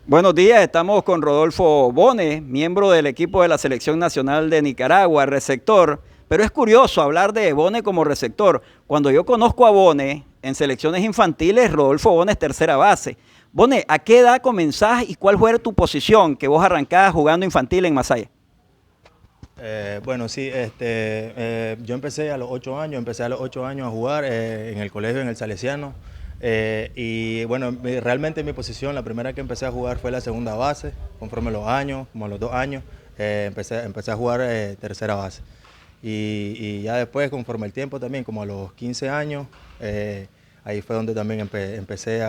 Buenos días, estamos con Rodolfo Bones, miembro del equipo de la Selección Nacional de Nicaragua, receptor. Pero es curioso hablar de Bones como receptor. Cuando yo conozco a Bones en selecciones infantiles, Rodolfo Bones tercera base. Bones, ¿a qué edad comenzás y cuál fue tu posición que vos arrancabas jugando infantil en Masaya? Bueno, sí, yo empecé a los 8 años, a jugar en el colegio, en el Salesiano. Y bueno, realmente mi posición, la primera que empecé a jugar fue la segunda base, conforme los años, como a los 2 años, empecé a jugar tercera base. Y ya después, conforme el tiempo también, como a los 15 años, ahí fue donde también empecé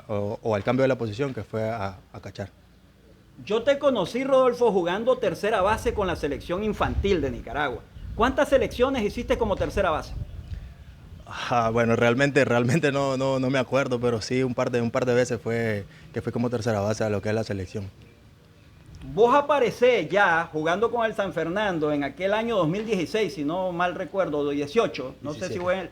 o al cambio de la posición, que fue a cachar. Yo te conocí, Rodolfo, jugando tercera base con la selección infantil de Nicaragua. ¿Cuántas selecciones hiciste como tercera base? Bueno, realmente no me acuerdo, pero sí un par de veces fue que fui como tercera base a lo que es la selección. Vos aparecés ya jugando con el San Fernando en aquel año 2016, si no mal recuerdo, 18, no 17. sé si fue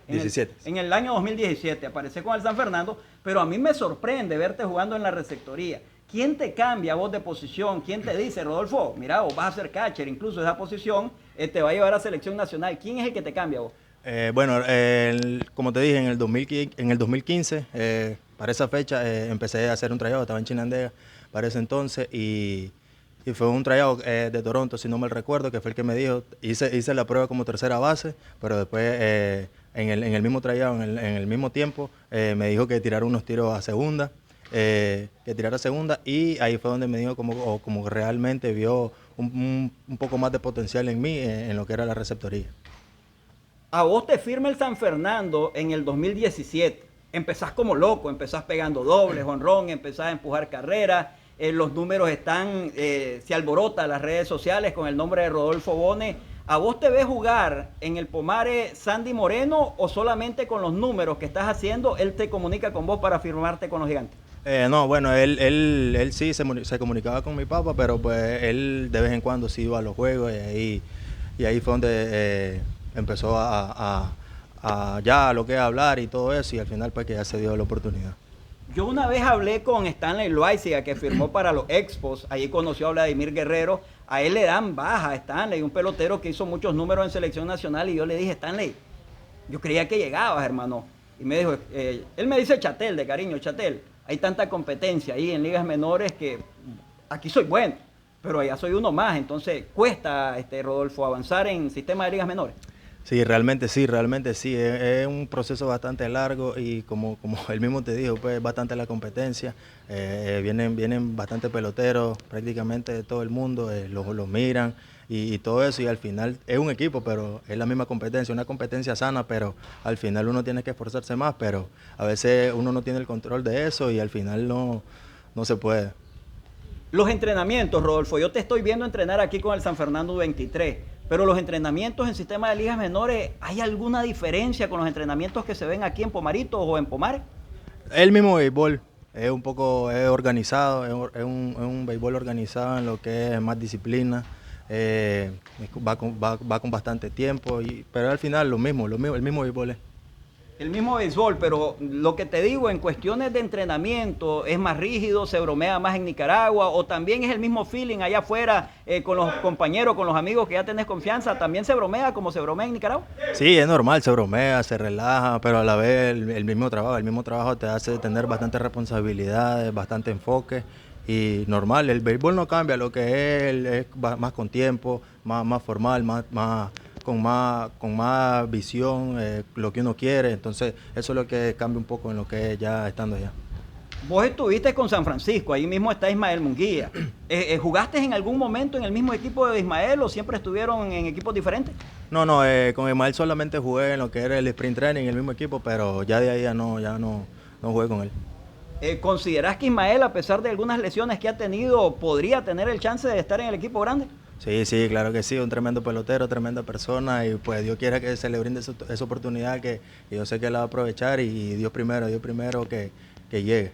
en el año 2017, aparecés con el San Fernando, pero a mí me sorprende verte jugando en la receptoría. ¿Quién te cambia vos de posición? ¿Quién te dice, Rodolfo, mira, vos vas a ser catcher, incluso esa posición te va a llevar a selección nacional? ¿Quién es el que te cambia vos? Bueno, como te dije, en el 2015, para esa fecha, empecé a hacer un tryout, estaba en Chinandega para ese entonces, y fue un tryout de Toronto, si no mal recuerdo, que fue el que me dijo, hice la prueba como tercera base, pero después en el mismo tryout, en el mismo tiempo, me dijo que tirara unos tiros a segunda, y ahí fue donde me dijo como realmente vio un poco más de potencial en mí, en lo que era la receptoría. A vos te firma el San Fernando en el 2017. Empezás como loco, empezás pegando dobles, honrón, empezás a empujar carreras. Los números están, se alborota las redes sociales con el nombre de Rodolfo Bones. ¿A vos te ves jugar en el Pomare Sandy Moreno o solamente con los números que estás haciendo, él te comunica con vos para firmarte con los Gigantes? No, bueno, él sí se comunicaba con mi papá, pero pues él de vez en cuando sí iba a los juegos y ahí fue donde empezó a ya lo que es hablar y todo eso, y al final pues que ya se dio la oportunidad. Yo una vez hablé con Stanley Loaiziga, que firmó para los Expos, ahí conoció a Vladimir Guerrero, a él le dan baja a Stanley, un pelotero que hizo muchos números en selección nacional, y yo le dije, Stanley, yo creía que llegabas, hermano. Y me dijo, él me dice Chatel, de cariño, Chatel, hay tanta competencia ahí en ligas menores que aquí soy bueno, pero allá soy uno más, entonces cuesta, Rodolfo, avanzar en sistema de ligas menores. Sí, realmente sí. Es un proceso bastante largo y como él mismo te dijo, pues bastante la competencia. Vienen bastante peloteros prácticamente de todo el mundo, los miran y todo eso, y al final es un equipo, pero es la misma competencia, una competencia sana, pero al final uno tiene que esforzarse más, pero a veces uno no tiene el control de eso y al final no se puede. Los entrenamientos, Rodolfo, yo te estoy viendo entrenar aquí con el San Fernando 23, pero los entrenamientos en sistema de ligas menores, ¿hay alguna diferencia con los entrenamientos que se ven aquí en Pomaritos o en Pomare? El mismo béisbol es organizado, es un béisbol organizado en lo que es más disciplina, eh, va con bastante tiempo, pero al final el mismo béisbol es. El mismo béisbol, pero lo que te digo, en cuestiones de entrenamiento, ¿es más rígido, se bromea más en Nicaragua o también es el mismo feeling allá afuera con los compañeros, con los amigos que ya tenés confianza? ¿También se bromea como se bromea en Nicaragua? Sí, es normal, se bromea, se relaja, pero a la vez el mismo trabajo te hace tener bastantes responsabilidades, bastante enfoque. Y normal, el béisbol no cambia, lo que es más con tiempo, más formal, con más visión, lo que uno quiere. Entonces, eso es lo que cambia un poco en lo que es ya estando allá. Vos estuviste con San Francisco, ahí mismo está Ismael Munguía. ¿Jugaste en algún momento en el mismo equipo de Ismael o siempre estuvieron en equipos diferentes? No, con Emael solamente jugué en lo que era el sprint training, el mismo equipo, pero ya de ahí ya no jugué con él. ¿Considerás que Ismael, a pesar de algunas lesiones que ha tenido, podría tener el chance de estar en el equipo grande? Sí, claro que sí, un tremendo pelotero, tremenda persona, y pues Dios quiera que se le brinde esa oportunidad que yo sé que la va a aprovechar, y Dios primero que llegue.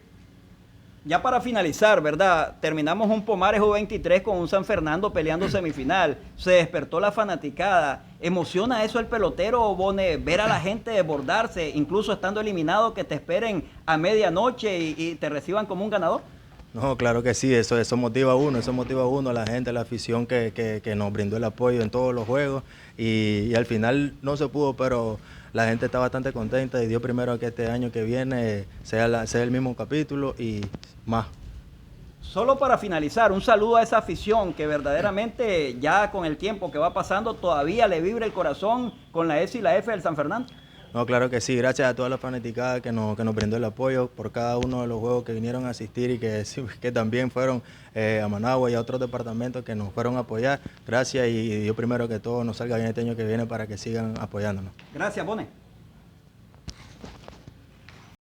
Ya para finalizar, ¿verdad? Terminamos un Pomares U23 con un San Fernando peleando semifinal. Se despertó la fanaticada. ¿Emociona eso el pelotero, Bone, ver a la gente desbordarse, incluso estando eliminado, que te esperen a medianoche y te reciban como un ganador? No, claro que sí, eso motiva a uno, a la gente, a la afición que nos brindó el apoyo en todos los juegos y al final no se pudo, pero la gente está bastante contenta y Dios primero que este año que viene sea el mismo capítulo y más. Solo para finalizar, un saludo a esa afición que verdaderamente ya con el tiempo que va pasando todavía le vibra el corazón con la S y la F del San Fernando. No, claro que sí, gracias a toda la fanaticada que nos brindó el apoyo por cada uno de los juegos que vinieron a asistir y que, que también fueron a Managua y a otros departamentos que nos fueron a apoyar. Gracias y Dios primero que todo nos salga bien este año que viene para que sigan apoyándonos. Gracias, Bone.